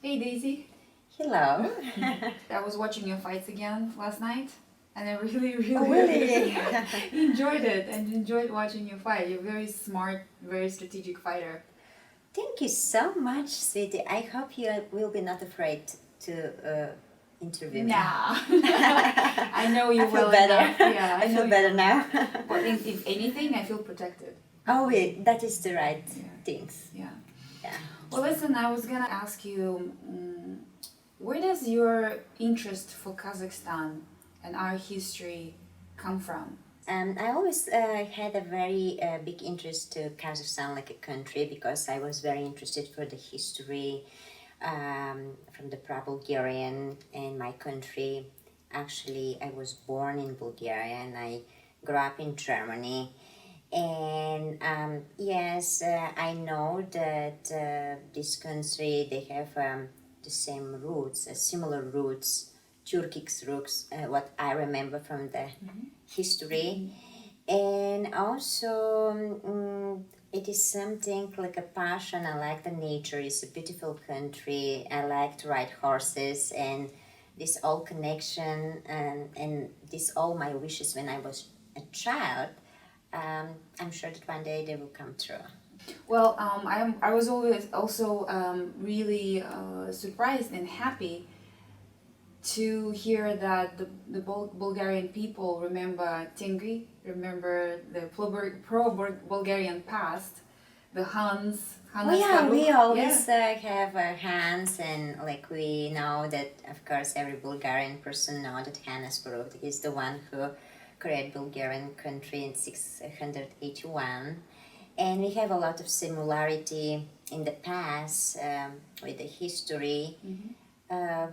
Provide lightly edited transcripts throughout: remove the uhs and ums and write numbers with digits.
Hey Daisy, Hello. I was watching your fights again last night and I really, Oh, really really? enjoyed it and enjoyed watching you fight. You're a very smart, very strategic fighter. Thank you so much, sweetie. I hope you will be not afraid to interview me. Nah, I know you I feel well better. enough. Yeah, I know feel you better well. now. But if anything, I feel protected. Oh, wait, that is the right Yeah. things. Yeah. Yeah. Well, listen, I was gonna ask you, where does your interest for Kazakhstan and our history come from? I always had a very big interest to Kazakhstan like a country because I was very interested for the history from the pra-Bulgarian in my country. Actually, I was born in Bulgaria and I grew up in Germany. And yes, I know that this country they have the same roots, similar roots, Turkic roots. What I remember from the history, and also it is something like a passion. I like the nature. It's a beautiful country. I like to ride horses and this all connection and this all my wishes when I was a child. I'm sure that one day they will come true. Well, I was always also really surprised and happy to hear that the Bulgarian people remember Tengri, remember the pro-Bulgarian past, the Huns, Oh yeah, Karuk. we Yeah. always have hands, and like we know that of course every Bulgarian person know that Hannes Baruk is the one who created Bulgarian country in 681, and we have a lot of similarity in the past with the history.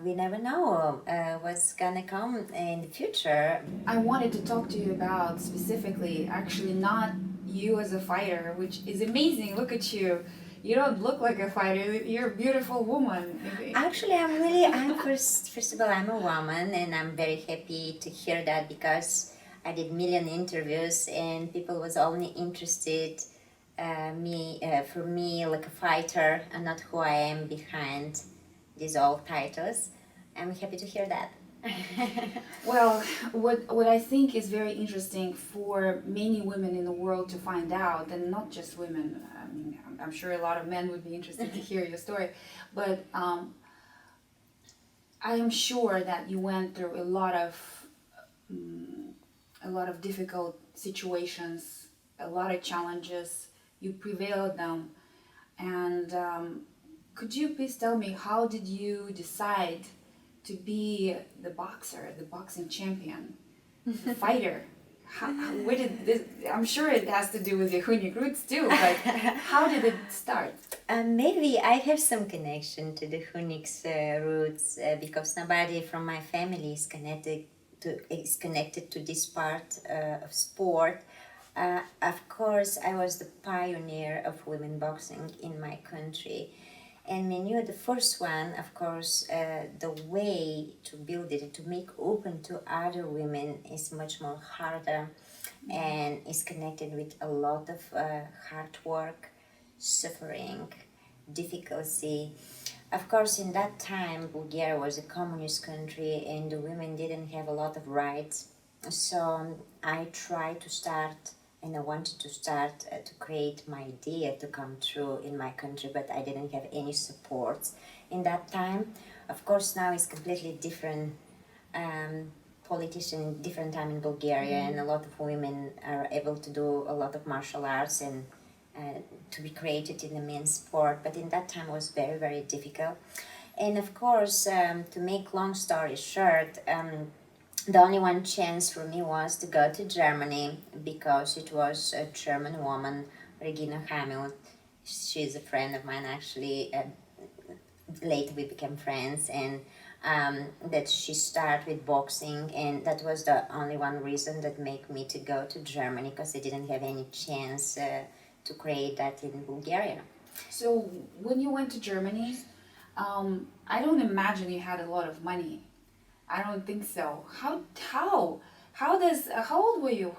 We never know what's gonna come in the future. I wanted to talk to you about specifically, actually, not you as a fighter, which is amazing. Look at you. You don't look like a fighter. You're a beautiful woman. Actually, I'm first of all, I'm a woman, and I'm very happy to hear that because I did million interviews, and people was only interested for me like a fighter, and not who I am behind these old titles. I'm happy to hear that. Well, what I think is very interesting for many women in the world to find out, and not just women. I mean, I'm sure a lot of men would be interested to hear your story, but I am sure that you went through a lot of difficult situations, a lot of challenges. You prevailed them, and could you please tell me how did you decide to be the boxer, the boxing champion, the fighter? Where did this? I'm sure it has to do with your Hunnic roots too, but how did it start? Maybe I have some connection to the Hunix roots because nobody from my family is connected to this part of sport. Of course, I was the pioneer of women boxing in my country. And when you're the first one, of course, the way to build it, to make open to other women is much more harder and is connected with a lot of hard work, suffering, difficulty. Of course, in that time, Bulgaria was a communist country and the women didn't have a lot of rights. So I tried to start and I wanted to start to create my idea to come true in my country, but I didn't have any support in that time. Of course, now it's completely different politician, different time in Bulgaria, and a lot of women are able to do a lot of martial arts and to be created in the men's sport. But in that time, it was very, very difficult. And of course, to make long story short, the only one chance for me was to go to Germany because it was a German woman, Regina Hamel. She's a friend of mine actually. Later we became friends, and that she started with boxing, and that was the only one reason that made me to go to Germany because I didn't have any chance to create that in Bulgaria. So when you went to Germany, I don't imagine you had a lot of money. I don't think so. How old were you?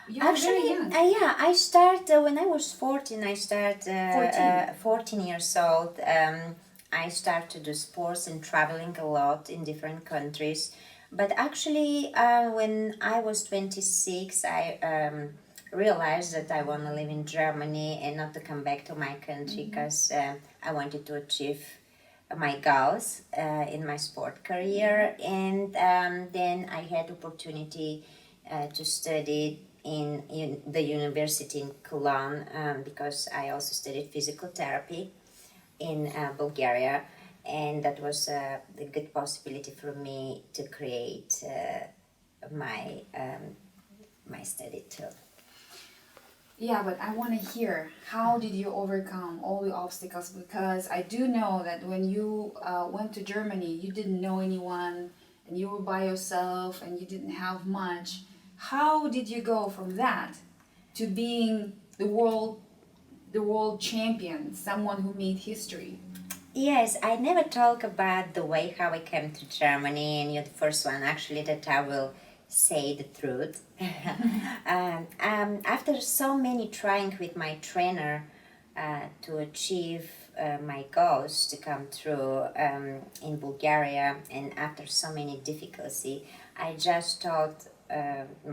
You were very Actually, young. yeah, I start when I was 14. I start 14. 14 years old. I started to do sports and traveling a lot in different countries. But actually, when I was 26, I realized that I want to live in Germany and not to come back to my country because I wanted to achieve my goals in my sport career. And then I had opportunity to study in the university in Cologne because I also studied physical therapy in Bulgaria, and that was a good possibility for me to create my my study too. Yeah, but I want to hear how did you overcome all the obstacles? Because I do know that when you went to Germany, you didn't know anyone and you were by yourself and you didn't have much. How did you go from that to being the world champion, someone who made history? Yes, I never talk about the way how I came to Germany, and you're the first one actually that I will say the truth. After so many trying with my trainer to achieve my goals to come through in Bulgaria, and after so many difficulty, I just told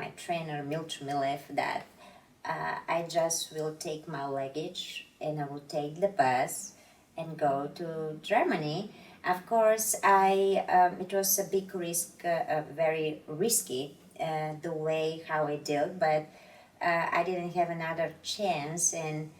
my trainer Milch Milev that I just will take my luggage and I will take the bus and go to Germany. Of course, I it was a big risk, very risky the way how I did, but I didn't have another chance, and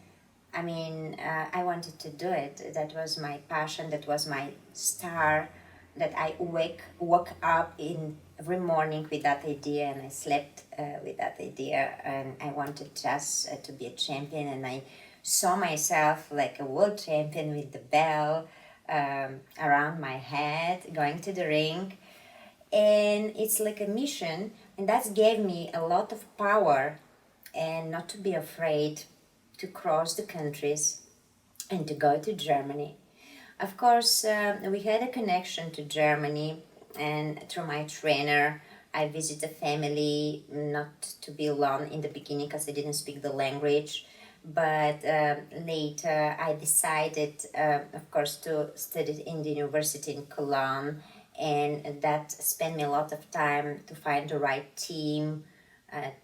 I mean, I wanted to do it. That was my passion. That was my star. That I woke up in every morning with that idea, and I slept with that idea. And I wanted just to be a champion, and I saw myself like a world champion with the bell around my head, going to the ring, and it's like a mission, and that gave me a lot of power, and not to be afraid to cross the countries and to go to Germany. Of course, we had a connection to Germany, and through my trainer, I visited the family, not to be alone in the beginning because I didn't speak the language. But later, I decided, of course, to study in the university in Cologne, and that spent me a lot of time to find the right team,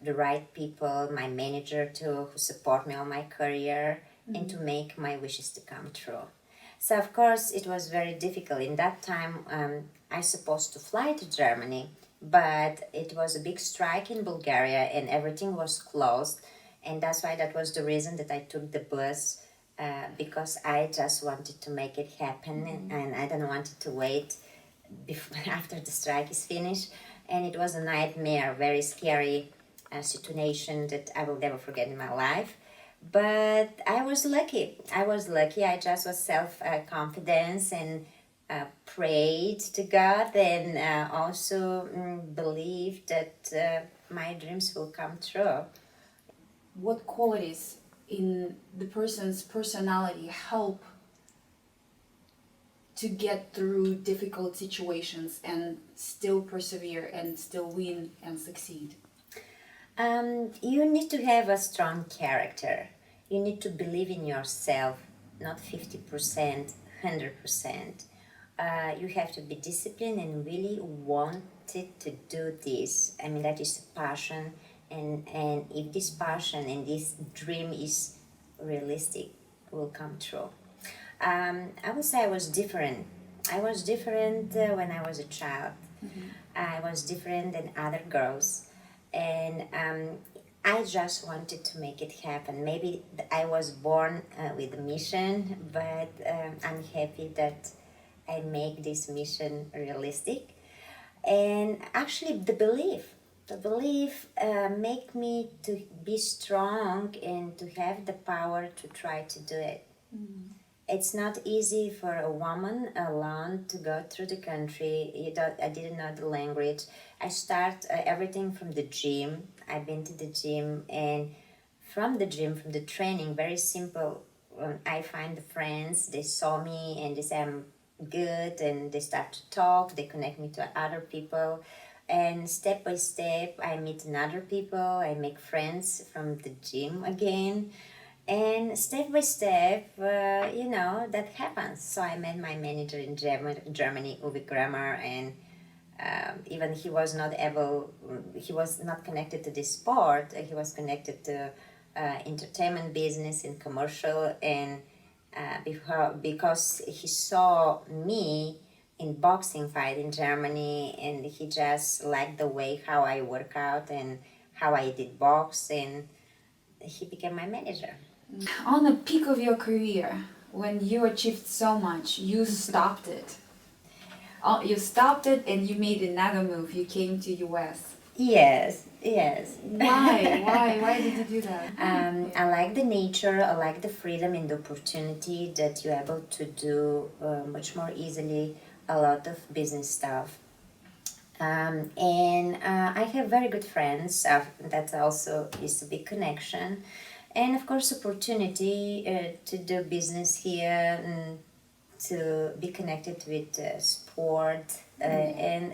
the right people, my manager to who support me on my career, and to make my wishes to come true. So of course it was very difficult. In that time, I supposed to fly to Germany, but it was a big strike in Bulgaria and everything was closed, and that's why that was the reason that I took the bus. Because I just wanted to make it happen, and I didn't want to wait before, after the strike is finished. And it was a nightmare, very scary situation that I will never forget in my life. But I was lucky. I was lucky. I just was self confidence and prayed to God, and also believed that my dreams will come true. What qualities in the person's personality help to get through difficult situations and still persevere and still win and succeed? You need to have a strong character. You need to believe in yourself, not 50%, 100%. You have to be disciplined and really wanted to do this. I mean, that is a passion, and if this passion and this dream is realistic, will come true. I would say I was different. I was different when I was a child. I was different than other girls, and I just wanted to make it happen. Maybe I was born with a mission, but I'm happy that I make this mission realistic. And actually, the belief make me to be strong and to have the power to try to do it. It's not easy for a woman alone to go through the country. I didn't know the language. I start everything from the gym. I've been to the gym, and from the gym, from the training, very simple. I find the friends. They saw me and they say I'm good, and they start to talk. They connect me to other people, and step by step, I meet another people. I make friends from the gym again, And step by step, that happens. So I met my manager in Germany, Uwe Grammer, and even he was not connected to this sport. He was connected to entertainment business and commercial, and because he saw me in boxing fight in Germany, and he just liked the way how I work out and how I did box, and he became my manager. On the peak of your career, when you achieved so much, you stopped it. Oh, you stopped it and you made another move. You came to US. Yes, yes. Why? Why did you do that? I like the nature, I like the freedom and the opportunity that you're able to do much more easily a lot of business stuff. And I have very good friends. That also is a big connection. And of course, opportunity to do business here and to be connected with sport and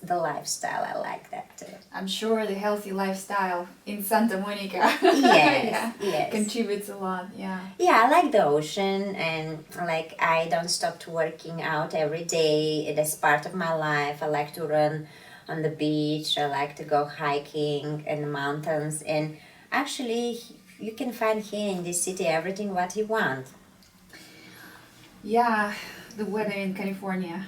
the lifestyle. I like that too. I'm sure the healthy lifestyle in Santa Monica Yes, yes. contributes a lot. Yeah. Yeah, I like the ocean, and like I don't stop to working out every day. It is part of my life. I like to run on the beach. I like to go hiking in the mountains, and actually you can find here in this city everything what you want. Yeah, the weather in California.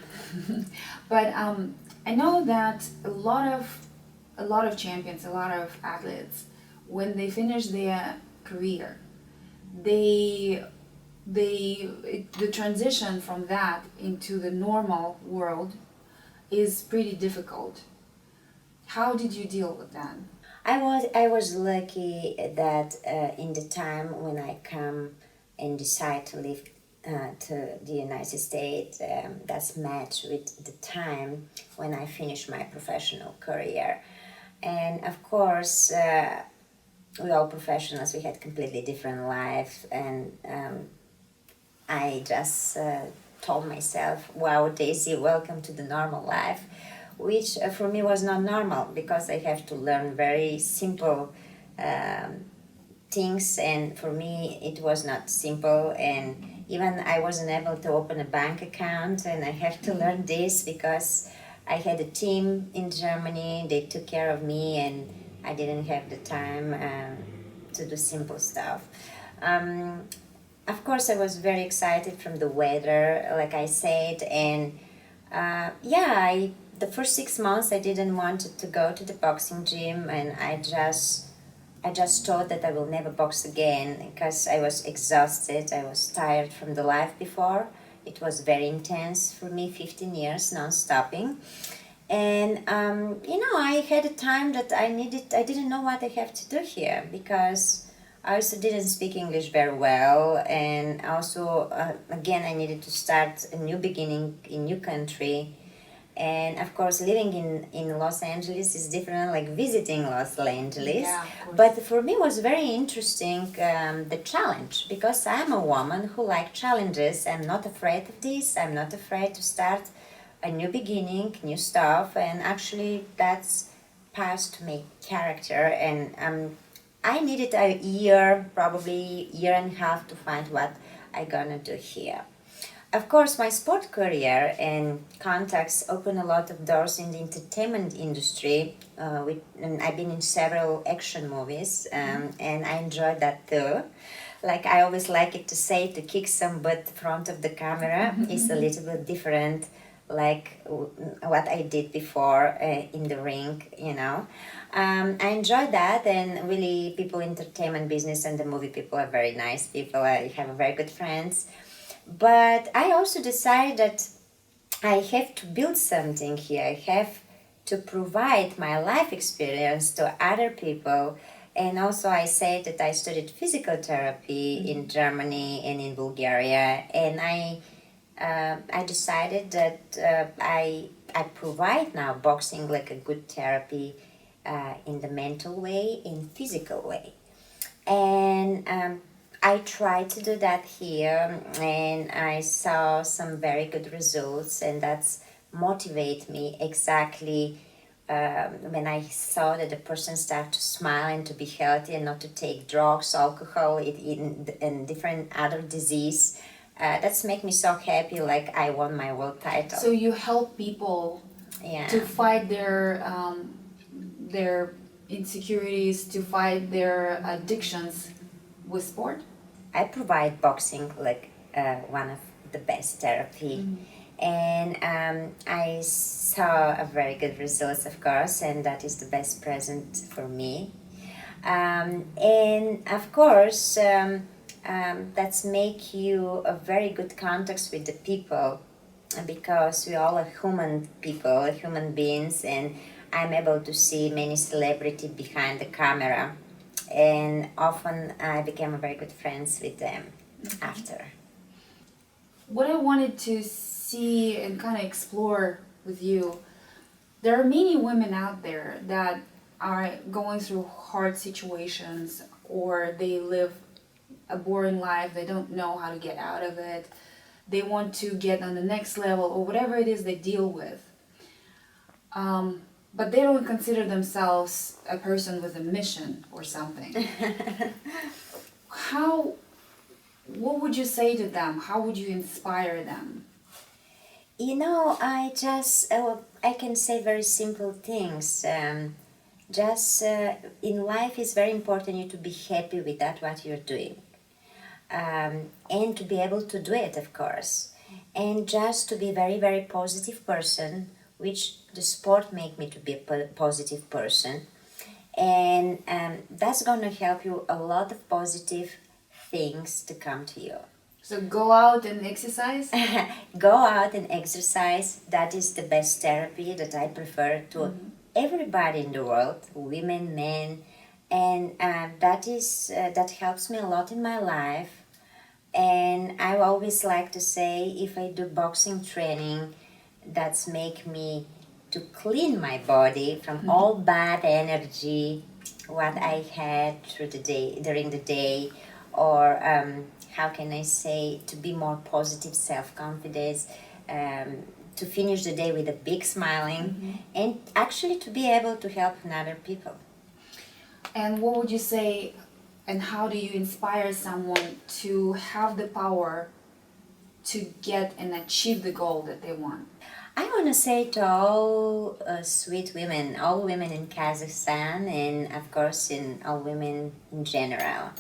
But I know that a lot of champions, a lot of athletes, when they finish their career, they the transition from that into the normal world is pretty difficult. How did you deal with that? I was lucky that in the time when I come and decide to live to the United States, that's matched with the time when I finished my professional career. And of course, we all professionals, we had completely different life, and I just told myself, wow, Daisy, welcome to the normal life, which for me was not normal because I have to learn very simple things, and for me it was not simple, and even I wasn't able to open a bank account, and I have to learn this because I had a team in Germany, they took care of me, and I didn't have the time to do simple stuff. um, of course, I was very excited from the weather, like I said, and the first 6 months I didn't want to go to the boxing gym, and I just thought that I will never box again because I was exhausted. I was tired from the life before. It was very intense for me, 15 years non-stopping. And I had a time that I didn't know what I have to do here because I also didn't speak English very well, and also again I needed to start a new beginning in new country. And of course, living in Los Angeles is different, like visiting Los Angeles. Yeah, of course. But for me, it was very interesting the challenge because I'm a woman who like challenges. I'm not afraid of this. I'm not afraid to start a new beginning, new stuff, and actually that's passed to my character. And I needed a year, probably year and a half, to find what I gonna do here. Of course, my sport career and contacts open a lot of doors in the entertainment industry. And I've been in several action movies, and I enjoyed that too. Like I always like it to say, to kick some butt in front of the camera is a little bit different, like what I did before in the ring. I enjoy that, and really, people in entertainment business and the movie people are very nice people. I have very good friends. But I also decided that I have to build something here. I have to provide my life experience to other people. And also, I said that I studied physical therapy in Germany and in Bulgaria. And I decided that I provide now boxing like a good therapy in the mental way, in physical way. And I tried to do that here, and I saw some very good results, and that's motivate me exactly when I saw that the person start to smile and to be healthy and not to take drugs, alcohol, and different other disease, that's make me so happy. Like I won my world title. So you help people Yeah. to fight their insecurities, to fight their addictions with sport? I provide boxing like one of the best therapy. And I saw a very good results, of course, and that is the best present for me. And of course, that's make you a very good contacts with the people, because we all are human people, human beings, and I'm able to see many celebrity behind the camera, and often I became very good friends with them after. What I wanted to see and kind of explore with you, there are many women out there that are going through hard situations, or they live a boring life, they don't know how to get out of it, they want to get on the next level, or whatever it is they deal with. But they don't consider themselves a person with a mission or something. What would you say to them? How would you inspire them? I can say very simple things. In life, it's very important you to be happy with that what you're doing, and to be able to do it, of course, and just to be very very positive person, which the sport make me to be a positive person, and that's gonna help you a lot of positive things to come to you. So go out and exercise? Go out and exercise. That is the best therapy that I prefer to everybody in the world, women, men, and that helps me a lot in my life. And I always like to say, if I do boxing training, that's make me to clean my body from all bad energy what I had through the day during the day, or how can I say, to be more positive self-confidence, to finish the day with a big smiling, and actually to be able to help other people. And what would you say, and how do you inspire someone to have the power to get and achieve the goal that they want? I want to say to all sweet women, all women in Kazakhstan, and of course in all women in general,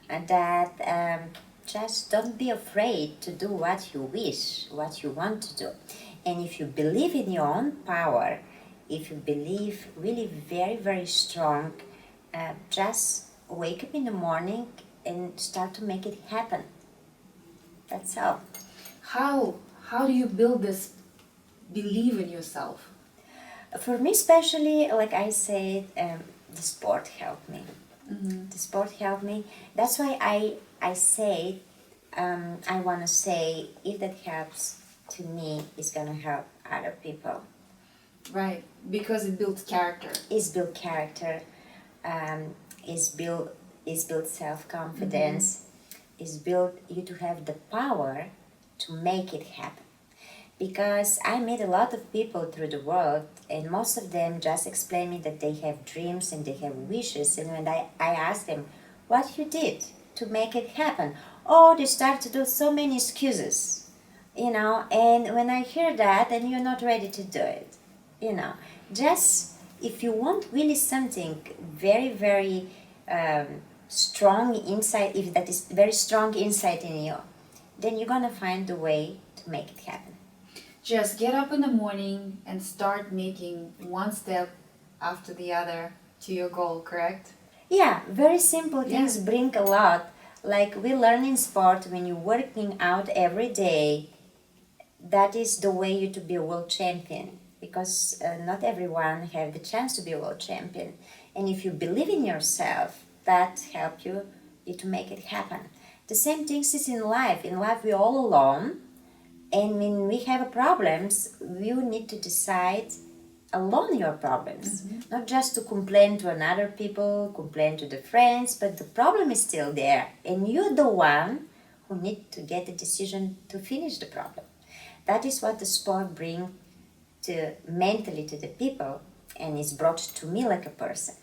that just don't be afraid to do what you wish, what you want to do. And if you believe in your own power, if you believe really very, very strong, just wake up in the morning and start to make it happen. That's all. How do you build this belief in yourself? For me, especially, like I said, the sport helped me. The sport helped me. That's why I say, I want to say, if that helps to me, it's going to help other people. Right, because it builds character. It's build character, it's build self-confidence, it's build you to have the power to make it happen. Because I meet a lot of people through the world, and most of them just explain me that they have dreams and they have wishes, and when I ask them what you did to make it happen, oh, they start to do so many excuses, and when I hear that, then you're not ready to do it. Just if you want really something very very strong inside, if that is very strong inside in you, then you're gonna find the way to make it happen. Just get up in the morning and start making one step after the other to your goal, correct? Yeah, very simple things bring a lot. Like we learn in sport, when you're working out every day, that is the way you to be a world champion, because not everyone have the chance to be a world champion. And if you believe in yourself, that help you to make it happen. The same things is in life. In life, we're all alone, and when we have problems, you need to decide alone your problems, not just to complain to another people, complain to the friends, but the problem is still there, and you're the one who need to get the decision to finish the problem. That is what the sport bring to mentally to the people, and is brought to me like a person.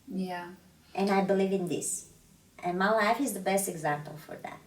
Yeah. And I believe in this. And my life is the best example for that.